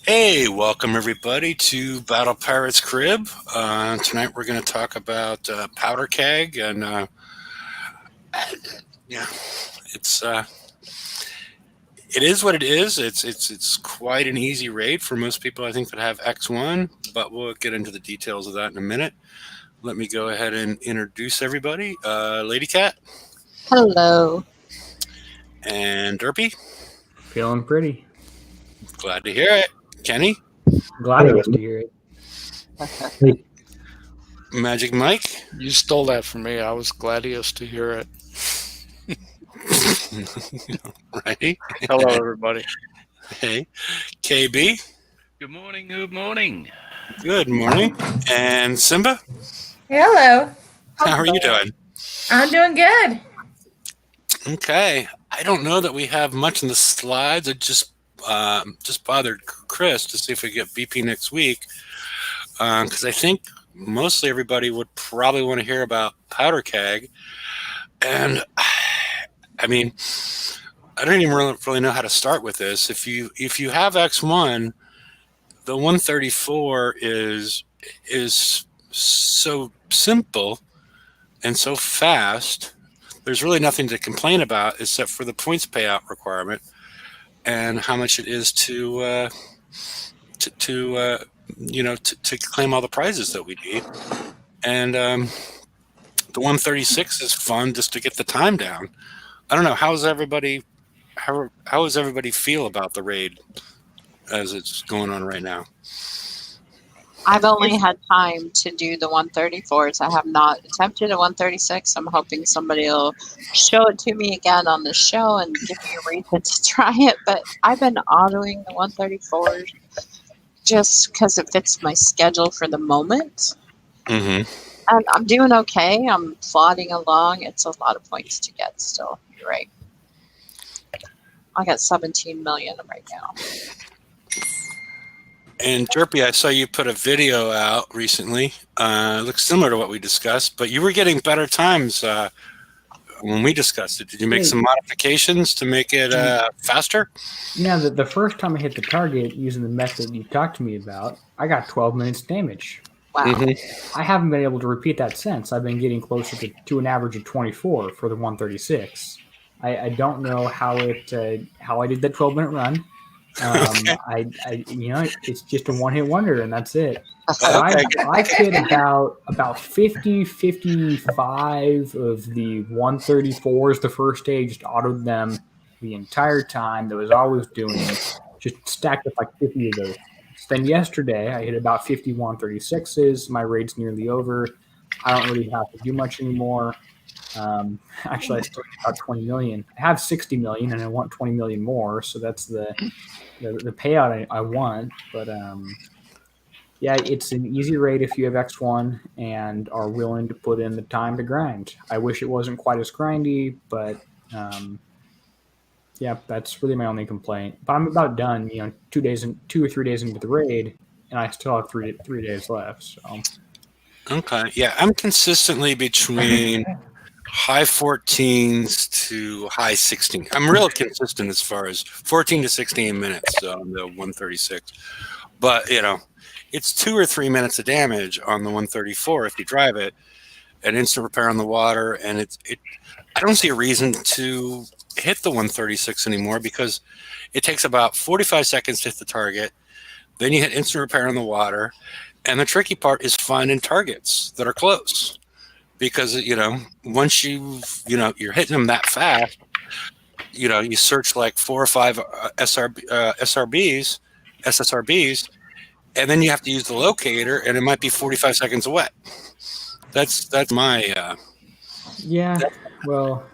Hey, welcome everybody to Battle Pirates Crib. Tonight we're going to talk about powder keg, and yeah, it's it is what it is. It's quite an easy raid for most people, I think, that have X1. But we'll get into the details of that in a minute. Let me go ahead and introduce everybody. Lady Cat Hello. and Derpy. Feeling pretty. Glad to hear it. Kenny, Gladius to hear it. Magic Mike. You stole that from me. I was gladius to hear it. Right. Hello, everybody. Hey, KB. Good morning. Good morning. Good morning. And Simba. Hello. How are you doing? I'm doing good. Okay. I don't know that we have much in the slides. I just bothered Chris to see if we get BP next week, because I think mostly everybody would probably want to hear about powder keg, and I mean, I don't even really know how to start with this. If you have X1, the 134 is so simple and so fast. There's really nothing to complain about except for the points payout requirement and how much it is to claim all the prizes that we need. And the 136 is fun just to get the time down. I don't know, how does everybody feel about the raid as it's going on right now? I've only had time to do the 134s. I have not attempted a 136. I'm hoping somebody will show it to me again on the show and give me a reason to try it. But I've been autoing the 134s just because it fits my schedule for the moment. Mm-hmm. And I'm doing okay. I'm plodding along. It's a lot of points to get still. You're right. I got 17 million right now. And Derpy, I saw you put a video out recently. It looks similar to what we discussed, but you were getting better times when we discussed it. Did you make some modifications to make it faster? Yeah, the first time I hit the target using the method you talked to me about, I got 12 minutes damage. Wow. Mm-hmm. I haven't been able to repeat that since. I've been getting closer to an average of 24 for the 136. I don't know how I did that 12-minute run. Okay. It's just a one-hit wonder, and that's it. Okay. I hit about 50, 55 of the 134s the first day, just autoed them the entire time. That was always doing it. Just stacked up like 50 of those. Then yesterday, I hit about 50 136s. My raid's nearly over. I don't really have to do much anymore. Actually, I still need about 20 million. I have 60 million, and I want 20 million more. So that's the payout I want. But yeah, it's an easy raid if you have X1 and are willing to put in the time to grind. I wish it wasn't quite as grindy, but yeah, that's really my only complaint. But I'm about done. 2 or 3 days into the raid, and I still have three days left. So Okay. Yeah, I'm consistently between high 14s to high 16. I'm real consistent as far as 14 to 16 minutes on the 136. But, it's 2 or 3 minutes of damage on the 134 if you drive it, an instant repair on the water, and I don't see a reason to hit the 136 anymore because it takes about 45 seconds to hit the target. Then you hit instant repair on the water, and the tricky part is finding targets that are close because once you're hitting them that fast, you search like 4 or 5 SRBs, SSRBs, and then you have to use the locator, and it might be 45 seconds away. That's my yeah. Well,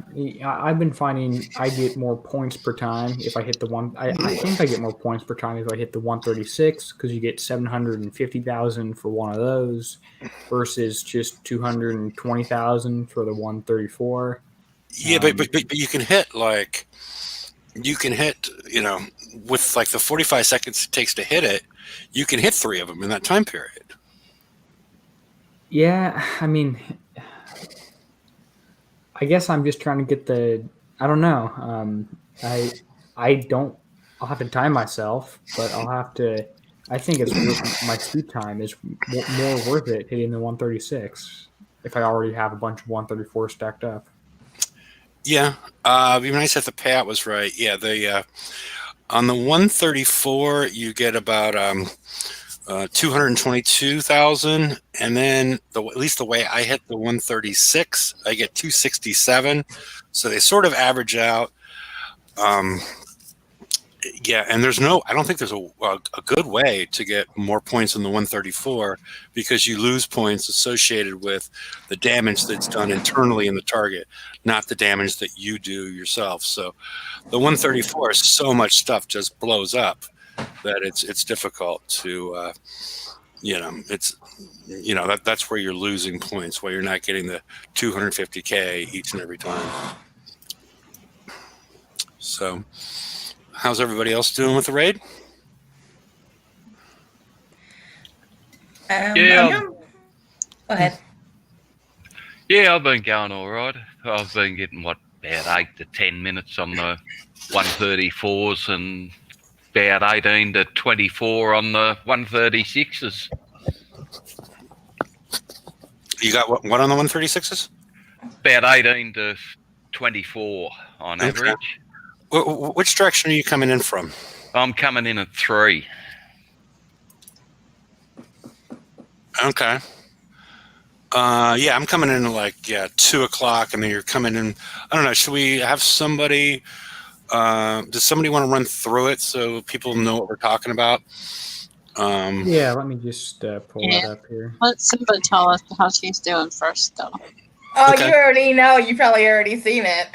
I've been finding I get more points per time if I hit the one. I think I get more points per time if I hit the 136 because you get 750,000 for one of those versus just 220,000 for the 134. Yeah, but you can hit with like the 45 seconds it takes to hit it, you can hit 3 of them in that time period. Yeah, I mean, I guess I'm just trying to get I don't know. I don't. I'll have to time myself, but I'll have to I think it's worth, my speed time is more worth it hitting the 136 if I already have a bunch of 134 stacked up. Yeah, it'd be nice if the payout was right. Yeah, the on the 134 you get about 222,000, and then at least the way I hit the 136, I get 267. So they sort of average out. Yeah, and I don't think there's a good way to get more points in the 134 because you lose points associated with the damage that's done internally in the target, not the damage that you do yourself. So the 134 is so much stuff just blows up that it's difficult to, that's where you're losing points, where you're not getting the 250K each and every time. So how's everybody else doing with the raid? Yeah. Go ahead. Yeah, I've been going all right. I've been getting about 8 to 10 minutes on the 134s and about 18 to 24 on the 136s. You got what on the 136s? About 18 to 24 on Okay. average. Which direction are you coming in from? I'm coming in at 3. Okay. Yeah, I'm coming in at 2 o'clock, and then you're coming in. I don't know. Should we have somebody? Does somebody want to run through it so people know what we're talking about? Yeah, let me just pull that up here. Let Simba tell us how she's doing first, though. Oh, Okay. you already know. You probably already seen it.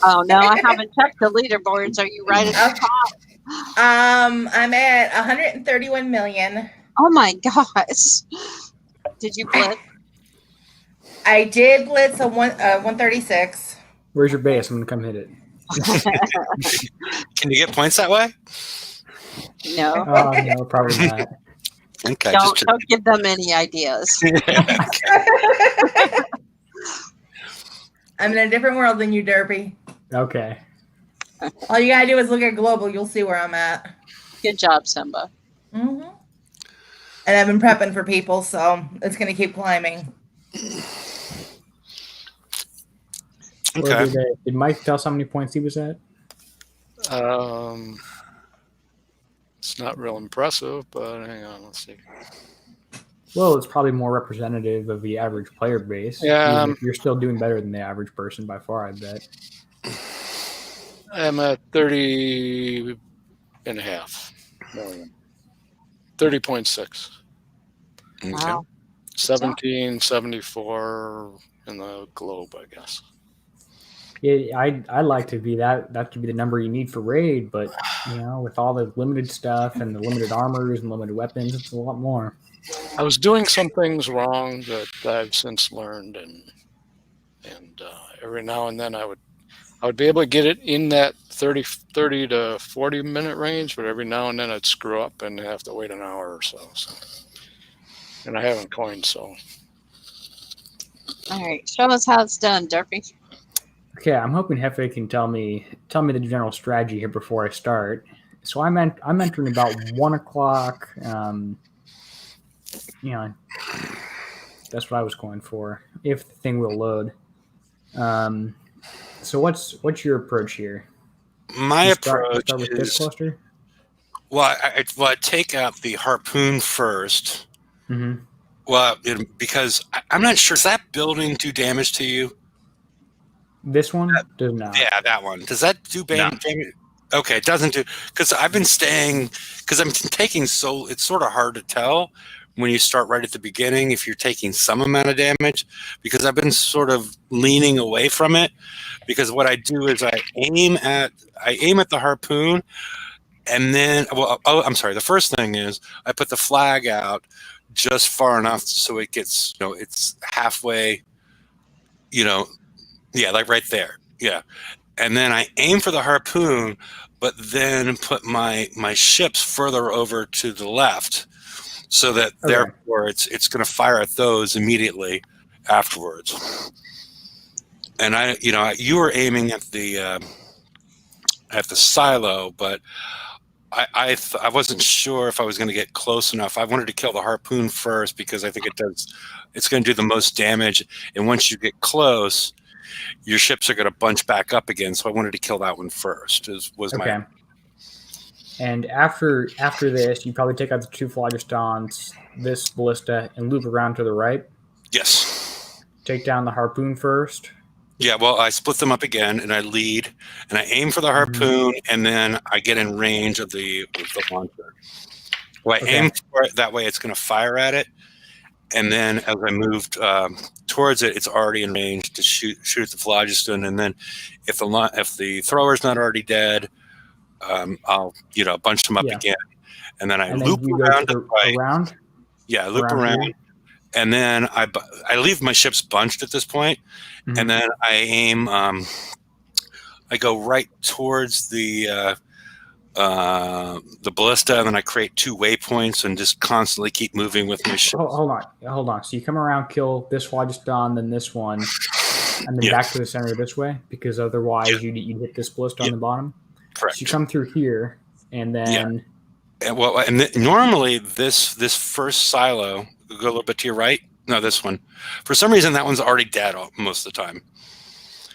Oh no, I haven't checked the leaderboards. Are you right at the top? I'm at 131 million. Oh my gosh! Did you blitz? I did blitz a 136. Where's your base? I'm gonna come hit it. Can you get points that way? No. Oh no, probably not. Okay. Don't give them any ideas. I'm in a different world than you, Derpy. Okay. All you gotta do is look at global. You'll see where I'm at. Good job, Simba. And I've been prepping for people, so it's gonna keep climbing. Or Okay. did Mike tell us how many points he was at? It's not real impressive, but hang on, let's see. Well, it's probably more representative of the average player base. Yeah. Even if you're still doing better than the average person by far, I bet. I'm at 30.5 million. 30.6. Okay. Wow. 1774 in the globe, I guess. Yeah, I like to be that could be the number you need for raid, but with all the limited stuff and the limited armors and limited weapons, it's a lot more. I was doing some things wrong that I've since learned, and every now and then I would be able to get it in that 30 to 40 minute range, but every now and then I'd screw up and have to wait an hour or so. And I haven't coined, so. All right, show us how it's done, Derpy. Okay, I'm hoping Hefe can tell me the general strategy here before I start. So I'm entering about 1 o'clock. That's what I was going for. If the thing will load. So what's your approach here? My approach start with this is cluster. well, I take out the harpoon first. Mm-hmm. Well, because I'm not sure. Does that building do damage to you? This one does not. Yeah, that one. Does that do damage? Okay, it doesn't do, because I've been staying, because I'm taking it's sort of hard to tell when you start right at the beginning if you're taking some amount of damage, because I've been sort of leaning away from it, because what I do is I aim at the harpoon, and then, I'm sorry, the first thing is I put the flag out just far enough so it gets, it's halfway, yeah, like right there. Yeah. And then I aim for the harpoon, but then put my ships further over to the left so that therefore it's going to fire at those immediately afterwards. And you were aiming at the silo, but I wasn't sure if I was going to get close enough. I wanted to kill the harpoon first because I think it's going to do the most damage. And once you get close, your ships are going to bunch back up again. So I wanted to kill that one first. Okay. And after this, you probably take out the 2 Phlogistons, this ballista, and loop around to the right. Yes. Take down the harpoon first. Yeah, well, I split them up again, and I lead, and I aim for the harpoon, and then I get in range of the launcher. Well, I aim for it, that way it's going to fire at it, and then as I moved towards it, it's already in range to shoot the phlogiston, and then if the thrower's not already dead, I'll bunch them up again, and then I loop around. Around? Yeah, I loop around. And then I leave my ships bunched at this point, and then I aim. I go right towards the ballista, and then I create 2 waypoints and just constantly keep moving with my ships. Hold on. So you come around, kill this phlogiston, then this one, and then back to the center this way, because otherwise you'd hit this ballista on the bottom. Correct. So you come through here, and then normally this first silo. Go a little bit to your right. No, this one. For some reason, that one's already dead most of the time.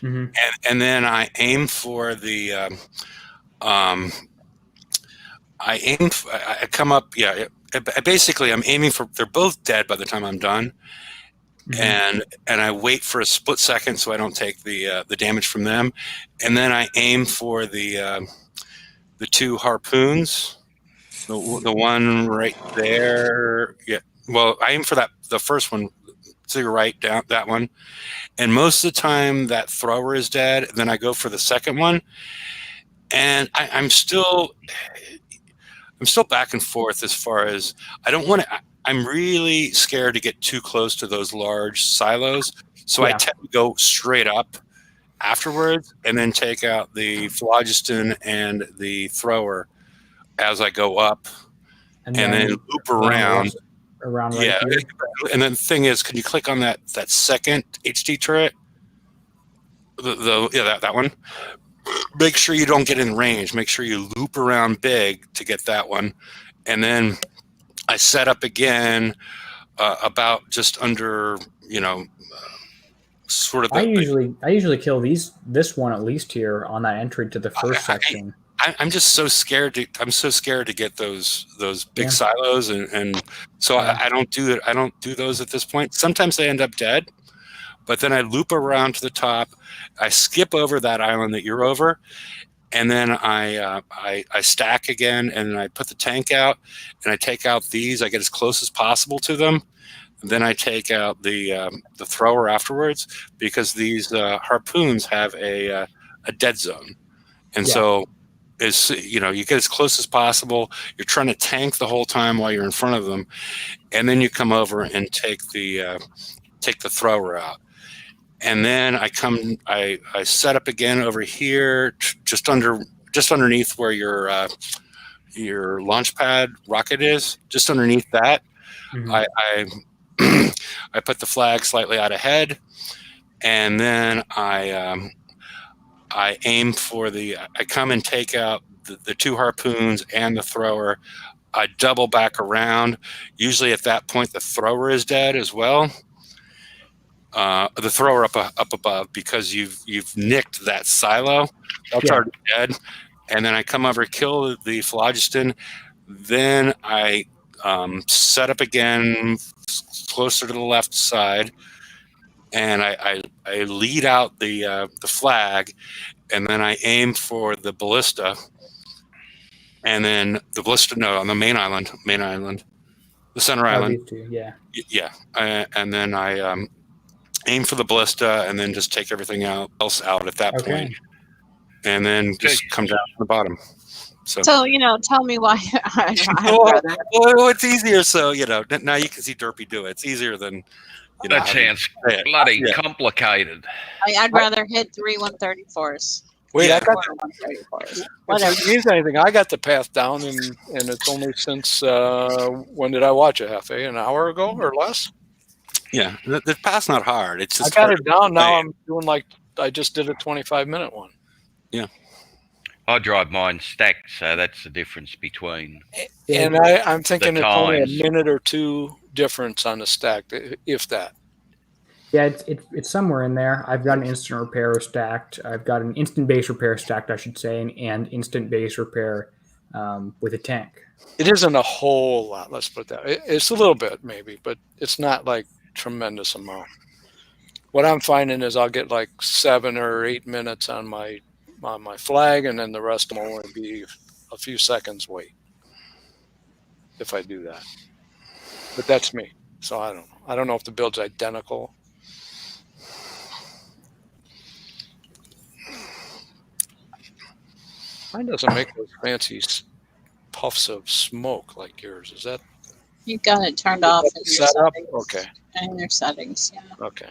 And then I aim for the. I come up. Yeah. Basically, I'm aiming for. They're both dead by the time I'm done. And I wait for a split second so I don't take the damage from them, and then I aim for the 2 harpoons. The one right there. Yeah. Well, I aim for the first one to your right, down that one, and most of the time that thrower is dead. Then I go for the second one, and I'm still back and forth as far as I don't want to. I'm really scared to get too close to those large silos, so I tend to go straight up afterwards, and then take out the phlogiston and the thrower as I go up, and then loop around. Around right here. And then the thing is, can you click on that second HD turret? That one. Make sure you don't get in range. Make sure you loop around big to get that one, and then I set up again about just under sort of. I usually kill this one at least here on that entry to the first section. I'm just so scared to get those big silos, and so I don't do it. I don't do those at this point. Sometimes they end up dead, but then I loop around to the top. I skip over that island that you're over, and then I stack again, and I put the tank out, and I take out these. I get as close as possible to them. Then I take out the thrower afterwards, because these harpoons have a dead zone, and so. You get as close as possible. You're trying to tank the whole time while you're in front of them, and then you come over and take the thrower out, and then I set up again over here, just underneath where your launch pad rocket is, just underneath that. I put the flag slightly out ahead, and then I aim for I come and take out the 2 harpoons and the thrower. I double back around. Usually at that point, the thrower is dead as well. The thrower up above, because you've nicked that silo. That's already dead. And then I come over, kill the phlogiston. Then I set up again closer to the left side. And I lead out the flag, and then I aim for the ballista, and then the ballista. No, on the main island, the center island. And then I aim for the ballista, and then just take everything else out at that point, and then just come down to the bottom. So tell me why. Well, it's easier. So now you can see Derpy do it. It's easier than. That sounds bloody complicated. I'd rather hit 3 134s. Wait, I got Whatever. If it means anything, I got the path down, and it's only since when did I watch it? An hour ago or less? Yeah, the path's not hard. It's just I got it down. Now I'm doing like I just did a 25-minute one. Yeah. I drive mine stacked, so that's the difference between. And I'm thinking it's only a times. minute or two difference on the stack, if that. Yeah, it's somewhere in there. I've got an instant repair stacked. I've got an instant base repair stacked, I should say, and instant base repair with a tank. It isn't a whole lot. Let's put that. It's a little bit maybe, but it's not like tremendous amount. What I'm finding is I'll get like 7 or 8 minutes on my flag, and then the rest will only be a few seconds wait if I do that. But that's me, so I don't know. I don't know if the build's identical. Mine doesn't make those fancy puffs of smoke like yours. Is that You got it turned off in your set up? settings. Okay, In your settings, yeah. okay.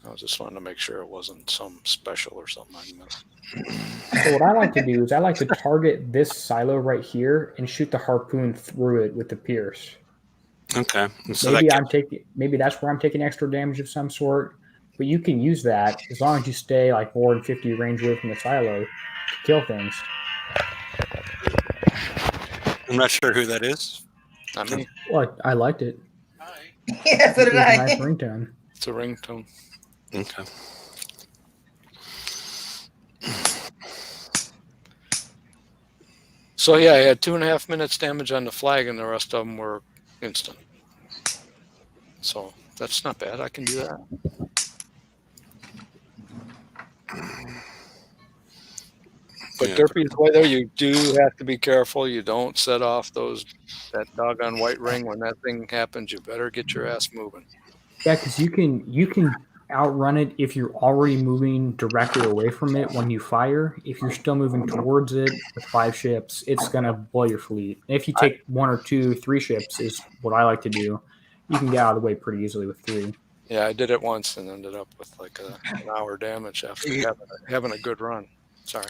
I was just wanting to make sure it wasn't some special or something I missed. So what I like to do is I like to target this silo right here and shoot the harpoon through it with the pierce. Okay. And so Maybe that's where I'm taking extra damage of some sort. But you can use that as long as you stay like more than 50 range away from the silo to kill things. I'm not sure who that is. Not me. Well, I liked it. Yeah, so It did was a I. nice ringtone. It's a ringtone. Okay. So yeah, I had 2.5 minutes damage on the flag, and the rest of them were instant. So that's not bad. I can do that. But Yeah. Derpy's way though, you do have to be careful. You don't set off that doggone white ring when that thing happens. You better get your ass moving. Yeah, because you can outrun it if you're already moving directly away from it when you fire. If you're still moving towards it with 5 ships, it's gonna blow your fleet. If you take 1 or 2, 3 ships is what I like to do. You can get out of the way pretty easily with 3. Yeah, I did it once and ended up with like an hour damage after having a good run. Sorry.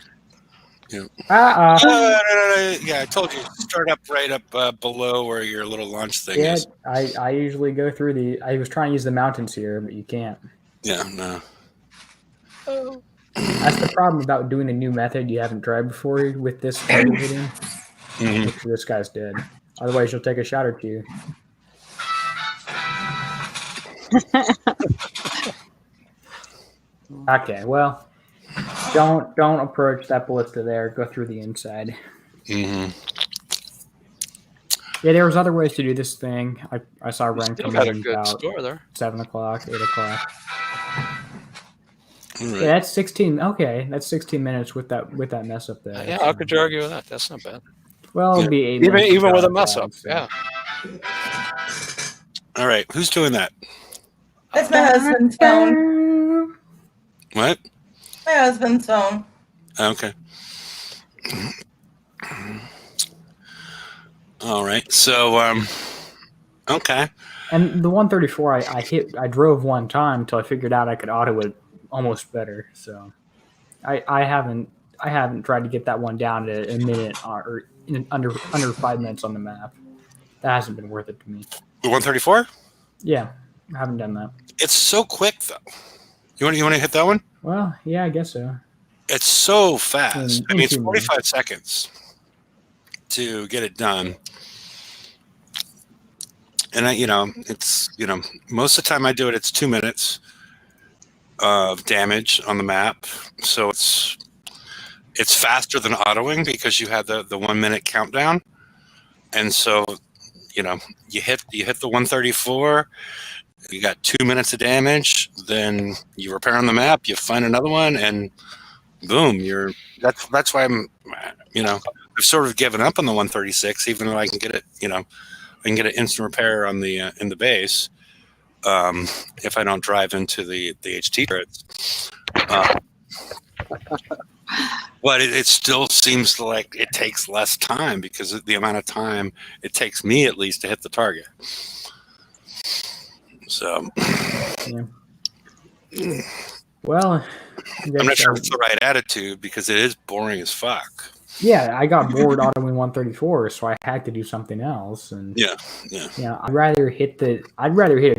No, yeah, I told you. Start up right up below where your little launch thing Yeah, is. I usually go through I was trying to use the mountains here, but you can't. Yeah, no. That's the problem about doing a new method you haven't tried before with this target hitting. Mhm. Make sure this guy's dead. Otherwise, you'll take a shot or two. Okay, well, don't approach that ballista there. Go through the inside. Hmm. Yeah, there was other ways to do this thing. I saw Ren Still come got a in good about score there. 7 o'clock, 8 o'clock. All right. Yeah, that's 16. Okay, that's 16 minutes with that mess up there. Yeah, how could you argue with that? That's not bad. Well, it'd be 8 minutes Even with a without mess that, up. so. Yeah. All right. Who's doing that? That's my husband's phone. What? My husband's phone. Okay. All right. So, okay. And the 134, I drove one time until I figured out I could auto it almost better. So, I haven't tried to get that one down to a minute or under 5 minutes on the map. That hasn't been worth it to me. The 134? Yeah, I haven't done that. It's so quick, though. You want to hit that one? Well, yeah, I guess so. It's so fast. In I mean, it's 2 45 seconds to get it done. And most of the time I do it, it's 2 minutes of damage on the map. So it's faster than autoing because you have the 1 minute countdown. And so, you hit the 134, you got 2 minutes of damage, then you repair on the map, you find another one, and boom, that's why I've sort of given up on the 136, even though I can get it, I can get an instant repair on the in the base if I don't drive into the HT turrets. But it still seems like it takes less time because of the amount of time it takes me at least to hit the target. So, Yeah. Well, I'm not sure if it's the right attitude because it is boring as fuck. Yeah, I got bored autoing 134, so I had to do something else. And Yeah. I'd rather hit a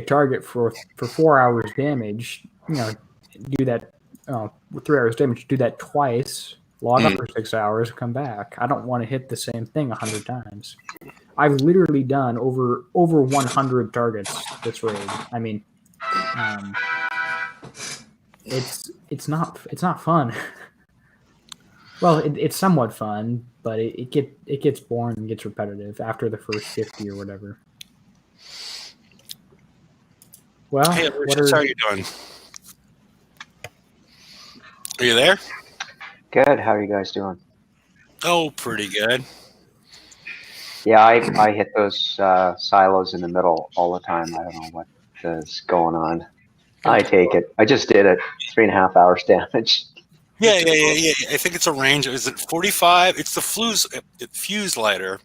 target for 4 hours damage. Do that 3 hours damage. Do that twice log up for 6 hours, come back. I don't want to hit the same thing 100 times. I've literally done over 100 targets this raid. I mean, it's not fun. Well, it's somewhat fun, but it gets boring and gets repetitive after the first 50 or whatever. Well, Hey, Lucius, how are you doing? Are you there? Good. How are you guys doing? Oh, pretty good. Yeah, I hit those silos in the middle all the time. I don't know what is going on. I take it. I just did it. 3.5 hours damage. Yeah. I think it's a range. Is it 45? It's the fuse lighter,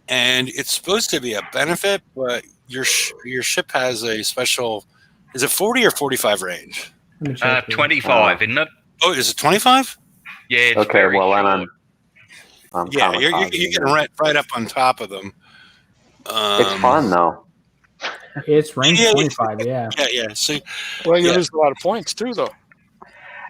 and it's supposed to be a benefit, but your ship has a special. Is it 40 or 45 range? 25, isn't it? Oh, is it 25? Yeah, it's Okay, very well, then short. I'm Yeah, kinda you're positive. getting right up on top of them. It's fun though. It's range Yeah. 25, yeah. Yeah. So, Well, you Yeah. lose a lot of points too, though.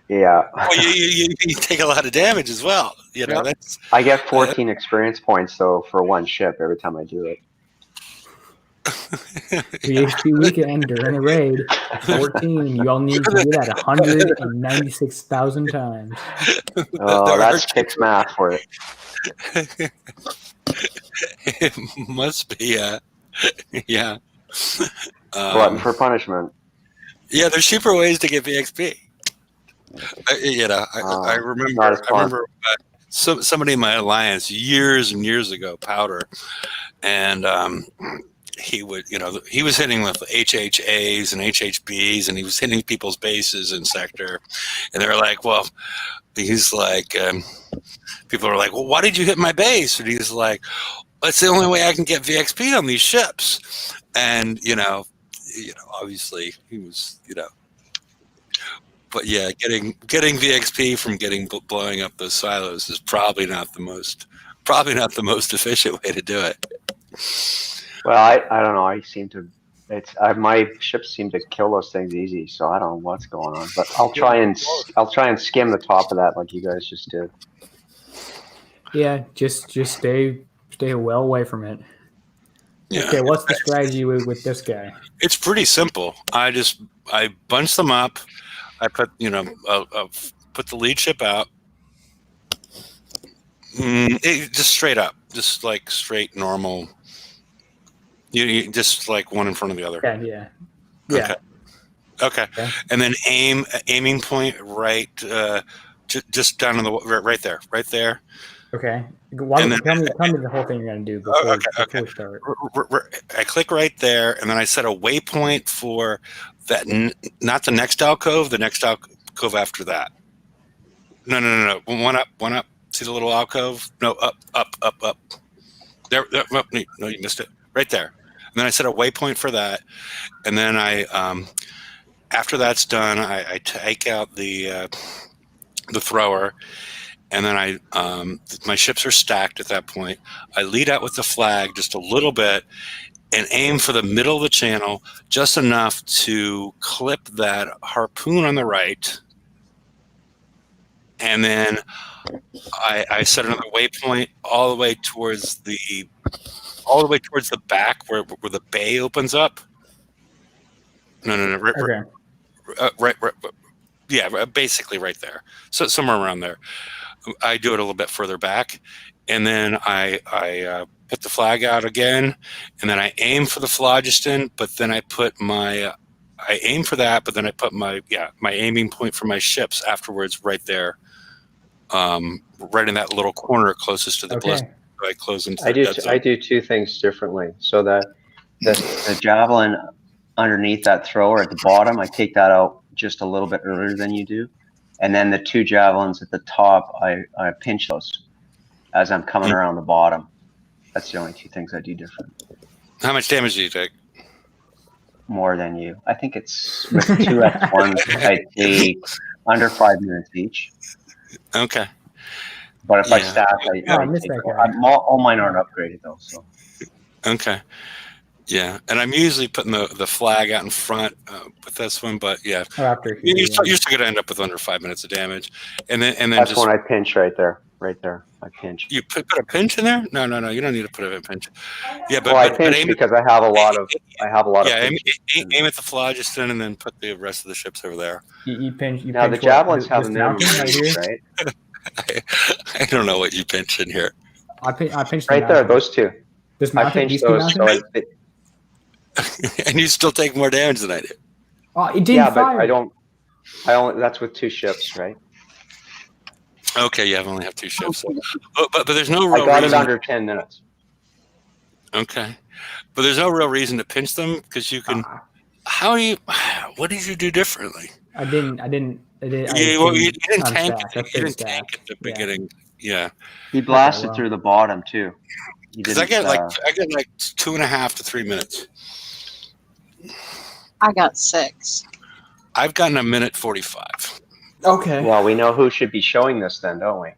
Yeah. well, you take a lot of damage as well. You know, Yeah. that's I get 14 experience points though for one ship every time I do it. VHP weekend during a raid, 14. You all need to do that 196,000 times. Oh, that's Kick's math for it. it must be. Yeah. Glutton for punishment. Yeah, there's cheaper ways to get VXP. I remember. not as I fun. remember somebody in my alliance years and years ago, Powder, and he was hitting with HHAs and HHBs, and he was hitting people's bases in sector, and they're like, well, he's like, people are like, well, why did you hit my base? And he's like, that's the only way I can get VXP on these ships, and obviously he was, but yeah, getting VXP from blowing up those silos is probably not the most efficient way to do it. Well, I don't know. I seem to. My ships seem to kill those things easy, so I don't know what's going on. But I'll try and skim the top of that like you guys just did. Yeah, just stay well away from it. Yeah. Okay, what's the strategy with this guy? It's pretty simple. I bunch them up. I put put the lead ship out. Just straight up, just like straight normal. You just like one in front of the other. Yeah. Okay. And then aiming point right, just down in the right there. Okay. Tell me the whole thing you're going to do before we start. I click right there, and then I set a waypoint for that. Not the next alcove, the next alcove after that. No. One up. See the little alcove? No, up. There. No, you missed it. Right there. And then I set a waypoint for that, and then I, after that's done, I take out the thrower. And then my ships are stacked at that point. I lead out with the flag just a little bit and aim for the middle of the channel, just enough to clip that harpoon on the right. And then I set another waypoint all the way towards the back where the bay opens up. No. Right. Yeah, basically right there. So somewhere around there. I do it a little bit further back, and then I put the flag out again, and then I aim for the phlogiston, but then I aim for that, but then I put my aiming point for my ships afterwards right there, right in that little corner closest to the blister. I close into the dead zone. I do two things differently. So the javelin underneath that thrower at the bottom, I take that out just a little bit earlier than you do. And then the two javelins at the top, I pinch those as I'm coming around the bottom. That's the only two things I do different. How much damage do you take? More than you. I think it's with 2 X1s, I take under 5 minutes each. Okay. But if I stack, I missed that guy. all mine aren't upgraded though. So Okay. Yeah, and I'm usually putting the flag out in front with this one, but yeah, After you're still going to end up with under 5 minutes of damage, and then That's just when I pinch right there. Right there. I pinch. you put a pinch in there. No, you don't need to put a pinch. Yeah, but Well, I but pinch aim, because I have a lot of yeah, aim, pinches. aim at the phlogiston and then put the rest of the ships over there. You pinch. You Now the pinch what? javelins have a This minimum mountain right range, here. right? I don't know what you pinch in here. I pinch the Right there, mountain. those two. This I mountain. pinch These two those. So mountains. And you still take more damage than I do. Oh, it didn't yeah, but fire. I don't. I only. That's with 2 ships, right? Okay, you only have 2 ships. So. But there's no I real got it reason. under 10 minutes. Okay, but there's no real reason to pinch them because you can. What did you do differently? I didn't. You didn't tank unstack. it. I You didn't stack. tank at the beginning. Yeah, He blasted well. through the bottom too. He because I didn't, get like 2.5 to 3 minutes. I got 6. I've gotten a minute 45. Okay. Well, we know who should be showing this then, don't we?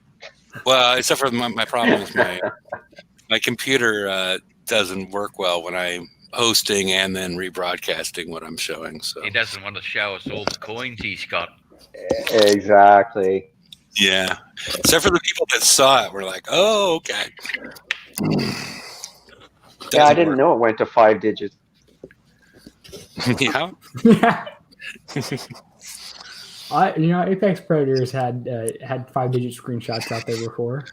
Well, except for my problem is my computer doesn't work well when I'm hosting and then rebroadcasting what I'm showing. So He doesn't want to show us all the coins he's got. Exactly. yeah, except for the people that saw it, were like, "Oh, okay." Yeah, I didn't know it went to 5 digits. Yeah. Apex Predators had 5-digit screenshots out there before.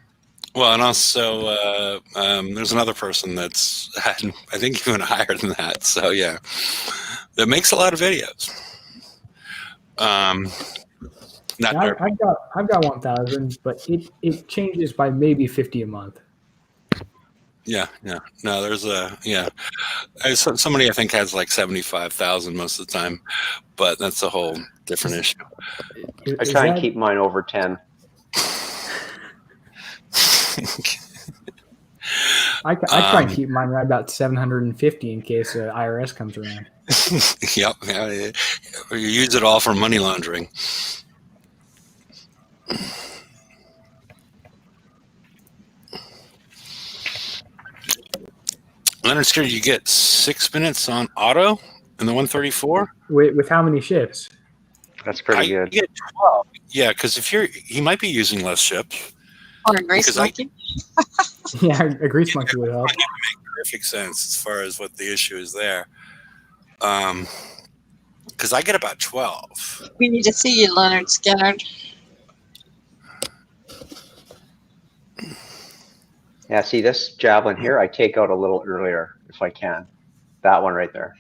Well, and also there's another person that's had, I think, even higher than that. So yeah, that makes a lot of videos. Not Now, very- I've got 1,000, but it changes by maybe 50 a month. yeah. No, there's somebody I think has like 75,000 most of the time, but that's a whole different issue. I try and keep mine over 10. I try and keep mine right about 750 in case IRS comes around. Yep. Yeah, you use it all for money laundering. Leonard Skinner, you get 6 minutes on auto in the 134. With how many ships? That's pretty You good. get 12. Yeah, because he might be using less ships. Or a Grace Because I- Monkey. Yeah, a grease monkey would help. Perfect sense as far as what the issue is there. Because I get about 12. We need to see you, Leonard Skinner. Yeah, see this javelin here, I take out a little earlier if I can. That one right there.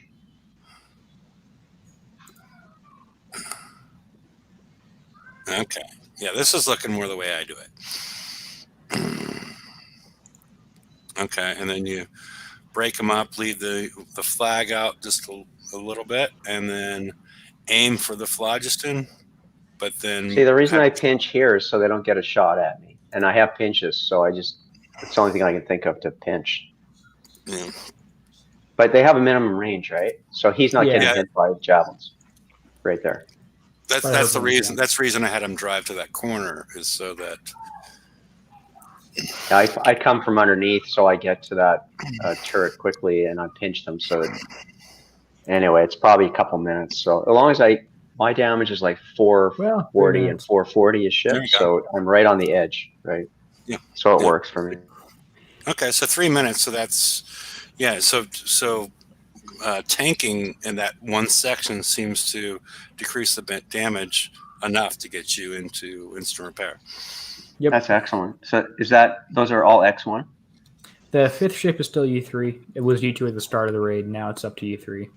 Okay. Yeah, this is looking more the way I do it. Okay, and then you break them up, leave the flag out just a little bit, and then aim for the phlogiston. But then See, the reason I pinch here is so they don't get a shot at me. And I have pinches, so it's the only thing I can think of to pinch. Yeah. But they have a minimum range, right? So he's not Yeah. getting hit by javelins. Right there. That's the reason. That's the reason I had him drive to that corner, is so that. Yeah, I come from underneath, so I get to that turret quickly, and I pinch them. So anyway, it's probably a couple minutes. So as long as my damage is like 440 and 440 a ship, There you go. so I'm right on the edge, right? Yeah. So it Yeah. works for me. Okay, so 3 minutes. So that's So tanking in that one section seems to decrease the damage enough to get you into instant repair. Yep. That's excellent. So those are all X1? The 5th ship is still E3. It was E2 at the start of the raid. Now it's up to E3.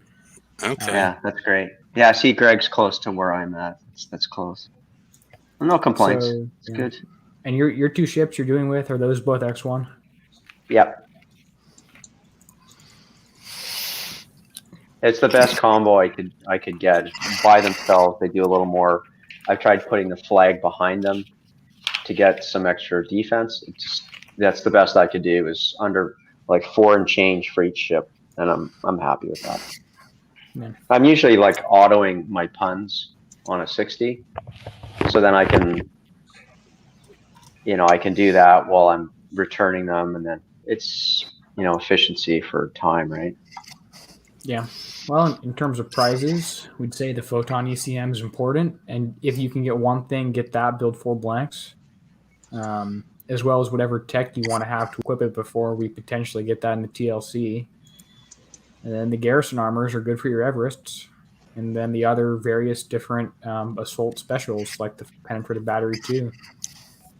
Okay. Yeah, that's great. Yeah, I see Greg's close to where I'm at. That's close. No complaints. So, It's yeah. good. And your 2 ships you're doing with, are those both X1? Yep. It's the best combo I could get. By themselves, they do a little more. I've tried putting the flag behind them to get some extra defense. That's the best I could do, is under like 4 and change for each ship, and I'm happy with that. Yeah. I'm usually like autoing my puns on a 60, so then I can do that while I'm returning them, and then it's efficiency for time, right? Yeah. Well, in terms of prizes, we'd say the Photon ECM is important. And if you can get one thing, get that, build 4 blanks. As well as whatever tech you want to have to equip it before we potentially get that in the TLC. And then the garrison armors are good for your Everests. And then the other various different assault specials, like the penetrative battery too.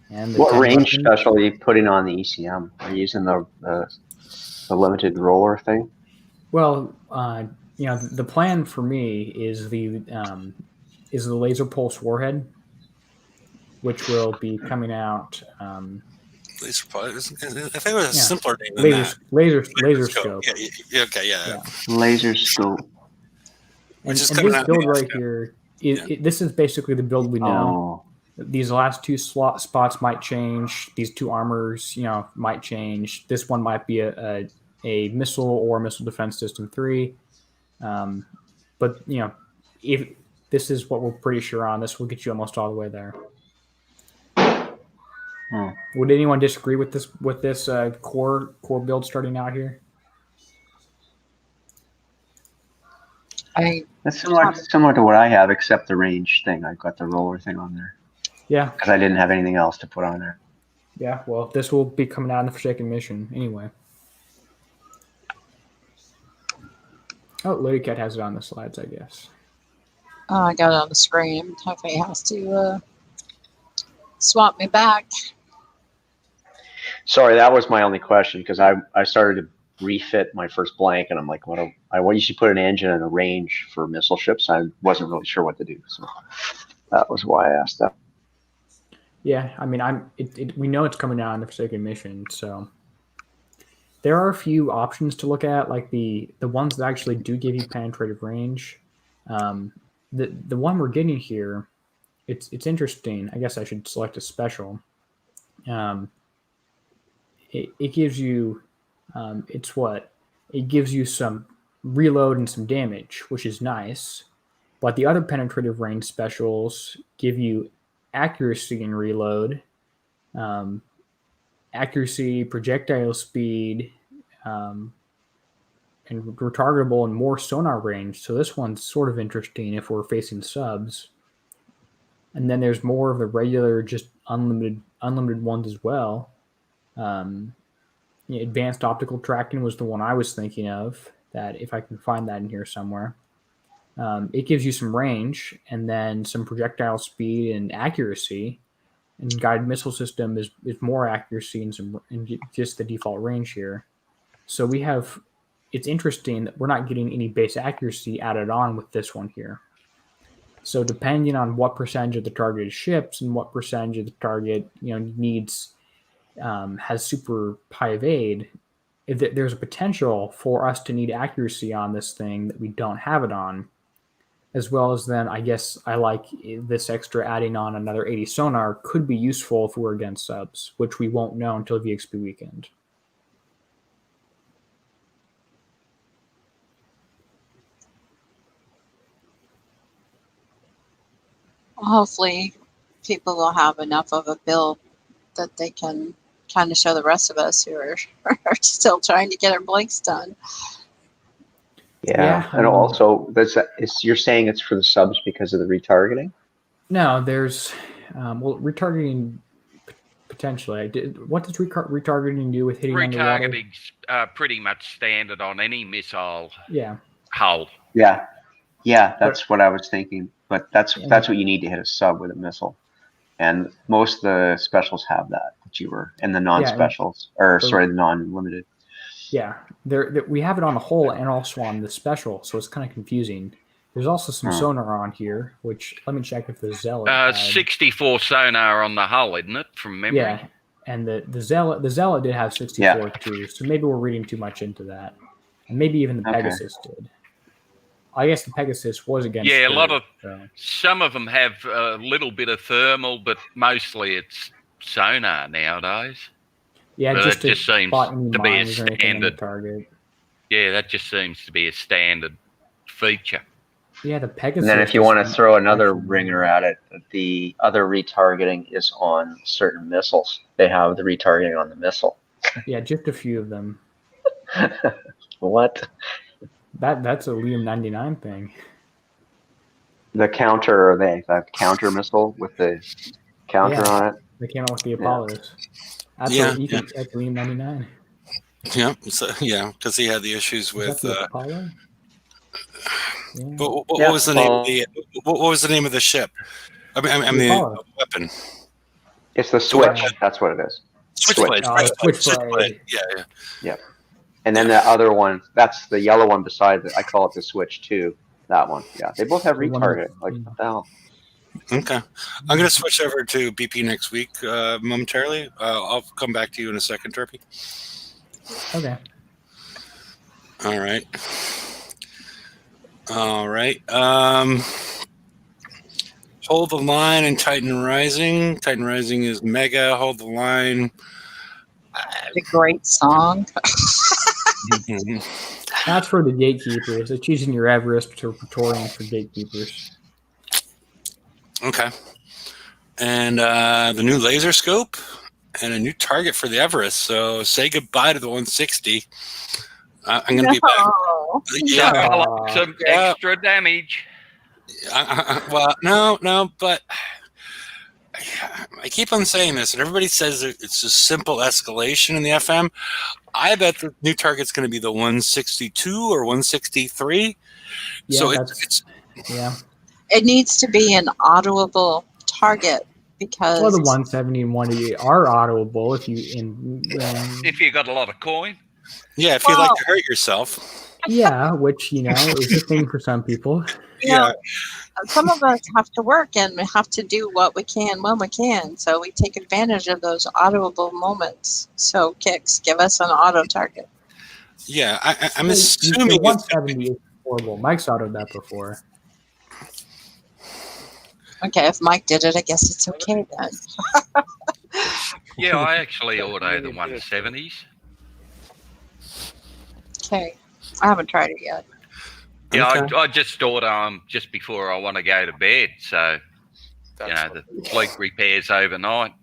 And the What 10 range weapons. special are you putting on the ECM? Are you using the limited roller thing? Well, the plan for me is the laser pulse warhead, which will be coming out. Laser pulse. I think it was a Yeah. simpler name than that. Laser scope. Yeah, okay, yeah. Yeah. Laser scope. And Which is this coming out in build the right Oscar. here, Yeah. this is basically the build we know. Oh, These last 2 spots might change. These 2 armors, might change. This one might be a missile or missile defense system 3. But if this is what we're pretty sure on, this will get you almost all the way there. Would anyone disagree with this core build starting out here? that's similar to what I have, except the range thing. I've got the roller thing on there Yeah. because I didn't have anything else to put on there. Yeah, well, this will be coming out in the Forsaken Mission anyway. Oh, Lady Cat has it on the slides, I guess. Oh, I got it on the screen. Hefe has to swap me back. Sorry, that was my only question because I started to refit my first blank and I'm like, I usually put an engine and a range for missile ships. I wasn't really sure what to do, so that was why I asked that. Yeah, I mean, we know it's coming out in the Forsaken Mission, so there are a few options to look at, like the ones that actually do give you penetrative range. The one we're getting here, it's interesting. I guess I should select a special. It gives you, it gives you some reload and some damage, which is nice. But the other penetrative range specials give you accuracy and reload, accuracy, projectile speed, and retargetable and more sonar range. So this one's sort of interesting if we're facing subs. And then there's more of the regular, just unlimited ones as well. Advanced optical tracking was the one I was thinking of, that if I can find that in here somewhere. It gives you some range and then some projectile speed and accuracy. And guided missile system is more accuracy and just the default range here. So it's interesting that we're not getting any base accuracy added on with this one here. So depending on what percentage of the targeted ships and what percentage of the target needs has super high evade, there's a potential for us to need accuracy on this thing that we don't have it on, as well as then I guess I like this extra adding on another 80 sonar could be useful if we're against subs, which we won't know until VXP weekend. Hopefully, people will have enough of a build that they can kind of show the rest of us who are still trying to get our blanks done. Yeah, and also you're saying it's for the subs because of the retargeting? No, there's retargeting potentially. What does retargeting do with hitting underwater? Retargeting's pretty much standard on any missile Yeah. hull. Yeah, that's what I was thinking. But that's what you need to hit a sub with a missile, and most of the specials have that you were in the non-specials, the non-limited. Yeah, we have it on the whole and also on the special, so it's kind of confusing. There's also some sonar on here, which let me check if the Zealot. 64 sonar on the hull, isn't it? From memory. Yeah, and the Zealot did have 64 too, so maybe we're reading too much into that, and maybe even the Pegasus did. I guess the Pegasus was against. Yeah, some of them have a little bit of thermal, but mostly it's sonar nowadays. Yeah, but just seems to be a standard target. Yeah, that just seems to be a standard feature. Yeah, the Pegasus. And then if you want to throw another ringer at it, the other retargeting is on certain missiles. They have the retargeting on the missile. Yeah, just a few of them. What? That's a Liam 99 thing. The counter, or the counter missile with the counter Yeah. on it. They came out with the Yeah. Apollos. That's Yeah, what you can that's Liam 99. Yeah, so, yeah, because he had the issues Was with. that the Apollo? Yeah. What Yeah, was the name of the? What was the name of the ship? I mean, The the Apollo. weapon. It's the switch. Yeah. That's what it is. Switchblade. Switchblade. Yeah. And then the other one, that's the yellow one beside it. I call it the switch too. That one. Yeah. They both have The one retarget. with- Like, what the hell? Okay. I'm going to switch over to BP next week momentarily. I'll come back to you in a second, Turpy. Okay. All right. All right. Hold the line and Titan Rising. Titan Rising is mega. Hold the line. A great song. That's for the gatekeepers. It's using your Everest to Praetorian for gatekeepers. Okay. And the new laser scope and a new target for the Everest. So say goodbye to the 160. I'm going to be back. No. Yeah. Some Yeah. extra damage. Well, no, but I keep on saying this, and everybody says it's a simple escalation in the FM. I bet the new target's going to be the 162 or 163. Yeah, So that's yeah. It needs to be an audible target because Well, the 170 and 180 are audible if you If you got a lot of coin. yeah, if you like to hurt yourself. yeah, which is a thing for some people. you know, some of us have to work and we have to do what we can when we can. So we take advantage of those audible moments. So Kicks, give us an auto target. Yeah, I'm The assuming it's 170 is horrible. Mike's autoed that before. Okay, if Mike did it, I guess it's okay then. Yeah, I actually ordered the 170s. Okay. I haven't tried it yet. Yeah, Okay. I just order them just before I want to go to bed. So, the fleet repairs overnight.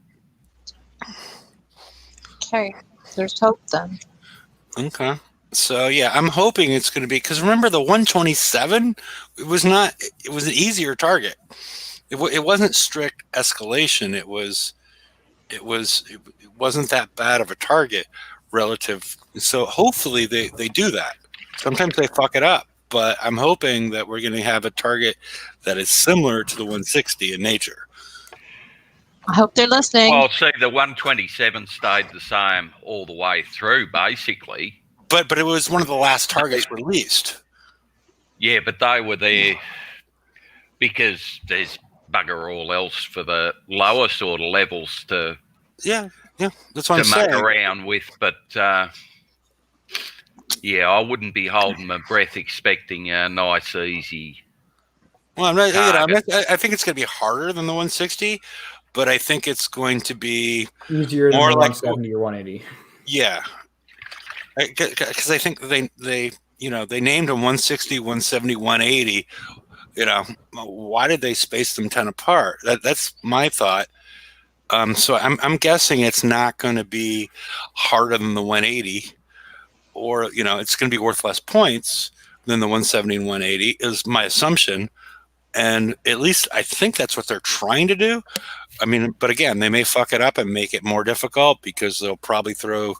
Okay. There's hope then. Okay. So yeah, I'm hoping it's going to be because remember the 127, it was an easier target. It wasn't strict escalation. It wasn't that bad of a target relative. So hopefully they do that. Sometimes they fuck it up, but I'm hoping that we're going to have a target that is similar to the 160 in nature. I hope they're listening. Well, see, the 127 stayed the same all the way through, basically. But it was one of the last targets released. Yeah, but they were there because there's bugger all else for the lower sort of levels to Yeah, that's what I'm muck saying. around with. But yeah, I wouldn't be holding my breath expecting a nice, easy. Well, I'm not, target. I think it's going to be harder than the 160, but I think it's going to be Easier than More the like- 170 or 180. yeah. Because I think they named them 160, 170, 180. Why did they space them 10 apart? That's my thought. So I'm guessing it's not going to be harder than the 180, or it's going to be worth less points than the 170 and 180 is my assumption. And at least I think that's what they're trying to do. I mean, but again, they may fuck it up and make it more difficult because they'll probably throw.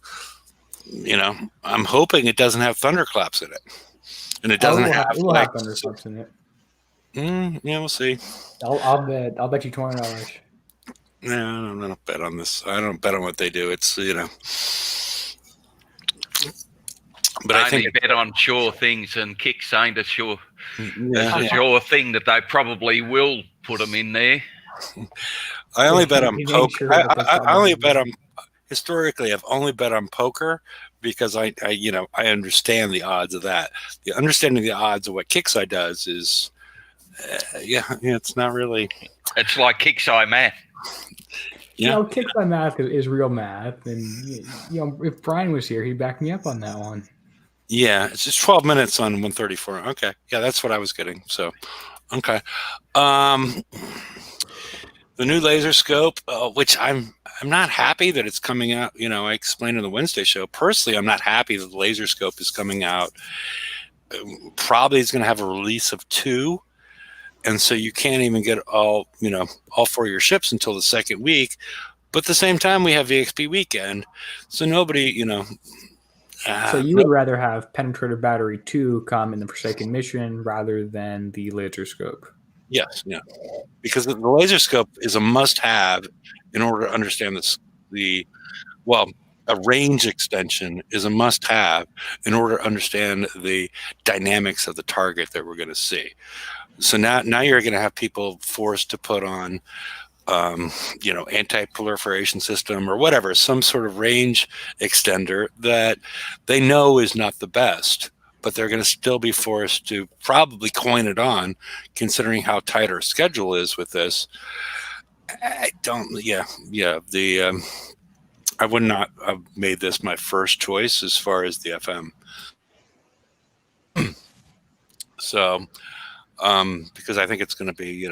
I'm hoping it doesn't have thunderclaps in it, and it doesn't have It will have thunderclaps in it. Yeah, we'll see. I'll bet you $20. No, I don't bet on this. I don't bet on what they do. It's but I Only think bet on sure things, and Kicks ain't a sure yeah. sure thing that they probably will put them in there. I only bet on He made poker. sure that that's I only not- bet on historically. I've only bet on poker because I understand the odds of that. The understanding the odds of what Kixeye does is, it's not really. It's like Kicks eye math. Yeah. Kick by math is real math, and if Brian was here, he'd back me up on that one. Yeah, it's just 12 minutes on 134. Okay, yeah, that's what I was getting. So, okay. The new laser scope, which I'm not happy that it's coming out. I explained in the Wednesday show. Personally, I'm not happy that the laser scope is coming out probably is going to have a release of 2. And so you can't even get all 4 of your ships until the second week. But at the same time, we have VXP weekend. So nobody, So you would rather have Penetrator Battery 2 come in the Forsaken mission rather than the laser scope? Yes, yeah. Because the laser scope is a must-have in order to understand this. A range extension is a must-have in order to understand the dynamics of the target that we're going to see. So now you're going to have people forced to put on, anti-proliferation system or whatever, some sort of range extender that they know is not the best, but they're going to still be forced to probably coin it on, considering how tight our schedule is with this. I would not have made this my first choice as far as the FM. So, because I think it's going to be,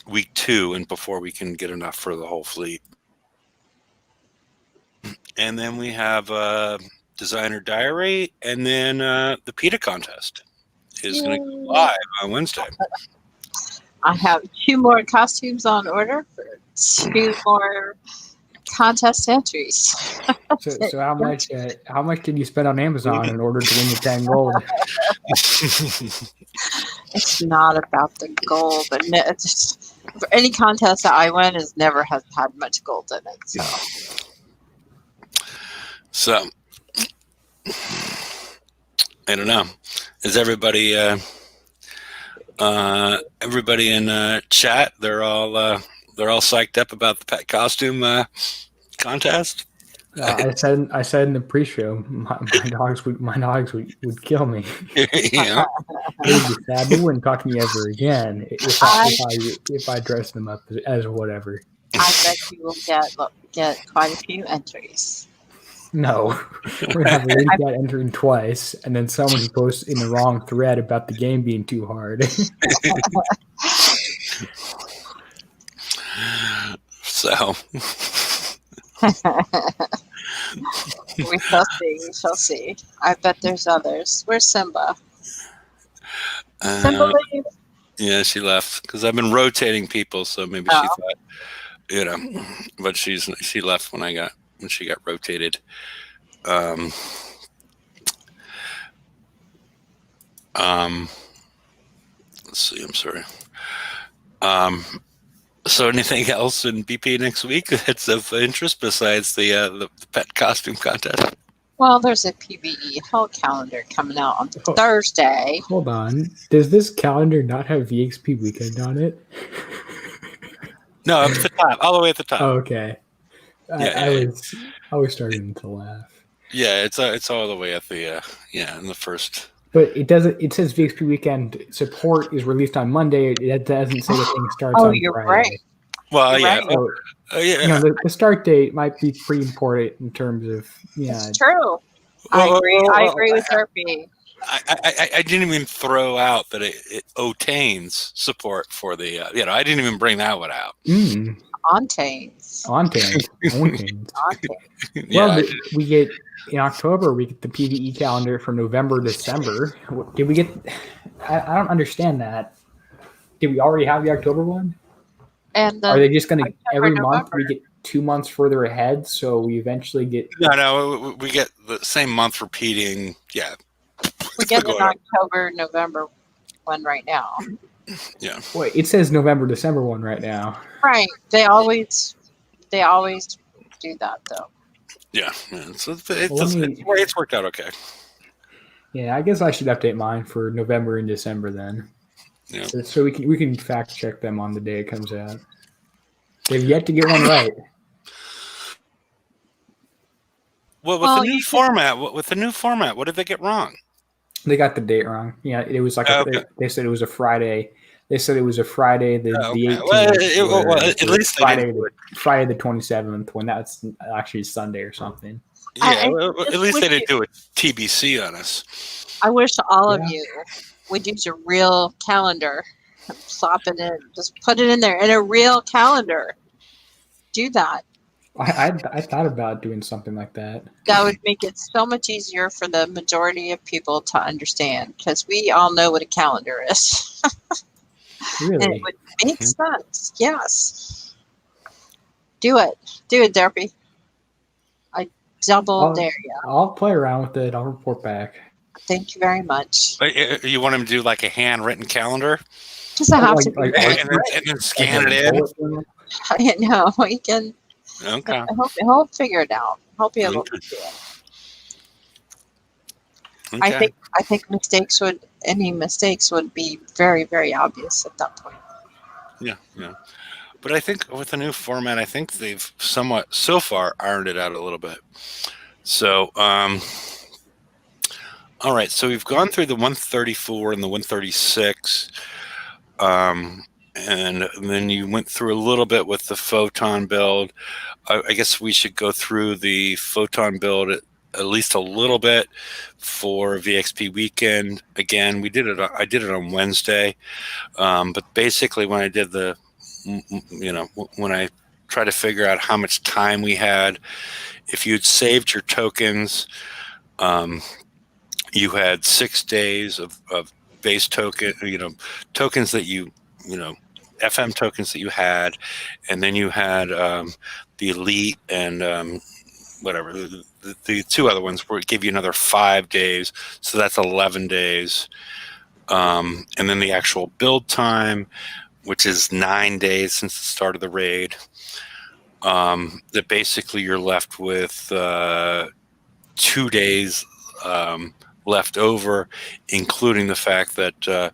week 2 and before we can get enough for the whole fleet. And then we have Designer Diary, and then the PETA contest is going to go live on Wednesday. I have 2 more costumes on order for 2 more contest entries. So how much did you spend on Amazon in order to win the 10 gold? It's not about the gold, but it's just, for any contest that I win has never had much gold in it. So I don't know. Is everybody in chat? They're all psyched up about the pet costume contest. I said in the pre-show, my dogs would kill me. Yeah. They would be sad. They wouldn't talk to me ever again if I dress them up as whatever. I bet you will get quite a few entries. No, we're gonna have a lady cat entering twice, and then someone who posts in the wrong thread about the game being too hard. So We shall see. I bet there's others. Where's Simba? Simba leave? Yeah, she left because I've been rotating people, so maybe she thought, but she left when she got rotated. Let's see. I'm sorry. So anything else in BP next week that's of interest besides the pet costume contest? Well, there's a PvE Hell calendar coming out on Thursday. Hold on. Does this calendar not have VXP weekend on it? No, up at the top, all the way at the top. Oh, okay. I was starting to laugh. Yeah, it's all the way at the in the first. But it doesn't. It says VXP weekend support is released on Monday. It doesn't say the thing starts on you're Friday. right. Well, You're yeah, right. So, the start date might be pretty important in terms of It's true. I agree with Derpy. I didn't even throw out that it obtains support for the. I didn't even bring that one out. Ontains. Yeah, we get in October. We get the PvE calendar for November, December. Did we get? I don't understand that. Did we already have the October one? And are they just going to every November. month we get 2 months further ahead? So we eventually get. No, we get the same month repeating. Yeah, we get an October, November one right now. Yeah. Wait, it says November, December one right now. Right. They always do that though. Yeah. So it's worked out okay. Yeah, I guess I should update mine for November and December then. Yeah. So we can fact check them on the day it comes out. They've yet to get one right. Well, with the new format, what did they get wrong? They got the date wrong. Yeah, it was like they said it was a Friday. They said it was a Friday the 18th. Well, at least Friday the 27th when that's actually Sunday or something. Yeah, at least they didn't do a TBC on us. I wish all of you would use a real calendar. Plop it in. Just put it in there in a real calendar. Do that. I thought about doing something like that. That would make it so much easier for the majority of people to understand because we all know what a calendar is. And it Really? would make sense. Yes. Do it. Do it, Derpy. I double I'll- dare you. I'll play around with it. I'll report back. Thank you very much. You want him to do like a handwritten calendar Doesn't have to Like- be. like- and then scan Like a it in? bullet journal? I know. We can. Okay. He'll figure it out. He'll be able to do it. Okay. I think any mistakes would be very, very obvious at that point. Yeah. But I think with the new format, I think they've somewhat so far ironed it out a little bit. So, all right. So we've gone through the 134 and the 136. And then you went through a little bit with the photon build. I guess we should go through the photon build at least a little bit for VXP weekend. Again, I did it on Wednesday, but basically when I did when I tried to figure out how much time we had, if you'd saved your tokens, you had 6 days of base token, tokens that FM tokens that you had, and then you had the elite and whatever the two other ones were give you another 5 days, so that's 11 days, and then the actual build time, which is 9 days since the start of the raid. That basically you're left with 2 days left over, including the fact that